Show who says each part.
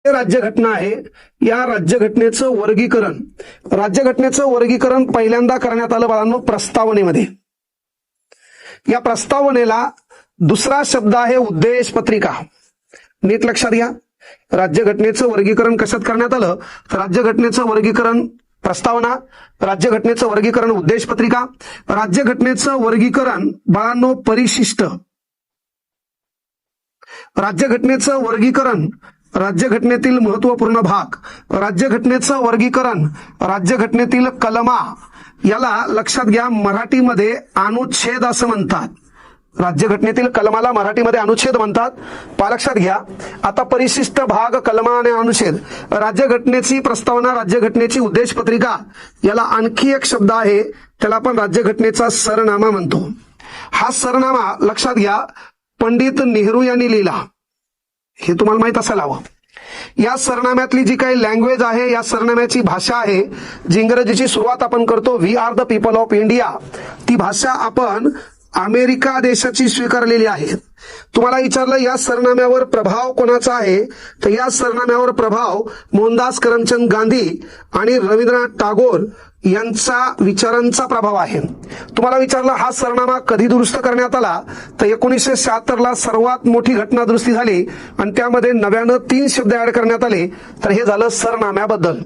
Speaker 1: राज्यघटना आहे. या राज्यघटनेचं वर्गीकरण पहिल्यांदा करण्यात आलं बाळांनो प्रस्तावनेमध्ये. या प्रस्तावनेला दुसरा शब्द आहे उद्देश पत्रिका. नीट लक्षात घ्या. राज्यघटनेचं वर्गीकरण कशात करण्यात आलं तर राज्यघटनेचं वर्गीकरण प्रस्तावना, राज्यघटनेचं वर्गीकरण उद्देश पत्रिका, राज्यघटनेचं वर्गीकरण बाळांनो परिशिष्ट, राज्यघटनेचं वर्गीकरण राज्यघटनेतील महत्वपूर्ण भाग, राज्यघटनेचं वर्गीकरण राज्यघटनेतील कलमा. याला लक्षात घ्या मराठीमध्ये अनुच्छेद असं म्हणतात. राज्यघटनेतील कलमाला मराठीमध्ये अनुच्छेद म्हणतात. लक्षात घ्या. आता परिशिष्ट भाग, कलमा आणि अनुच्छेद, राज्यघटनेची प्रस्तावना, राज्यघटनेची उद्देश पत्रिका, याला आणखी एक शब्द आहे, त्याला आपण राज्यघटनेचा सरनामा म्हणतो. हा सरनामा लक्षात घ्या पंडित नेहरू यांनी लिहिला. हे तुम्हाला माहित असायला हवं. या सरनाम्यातली जी काही लँग्वेज आहे, या सरनाम्याची भाषा आहे, जी इंग्रजीची सुरुवात आपण करतो we are the people of India, ती भाषा आपण अमेरिका देशाची स्वीकारलेली आहे. तुम्हाला विचारलं या सरनाम्यावर प्रभाव कोणाचा आहे तर या सरनाम्यावर प्रभाव मोहनदास करमचंद गांधी आणि रवींद्रनाथ टागोर यांचा विचारांचा प्रभाव आहे. तुम्हाला विचारलं हा सरनामा कधी दुरुस्त करण्यात आला तर 1976 सर्वात मोठी घटना दुरुस्ती झाली आणि त्यामध्ये नव्यानं 3 शब्द ऍड करण्यात आले. तर हे झालं सरनाम्याबद्दल.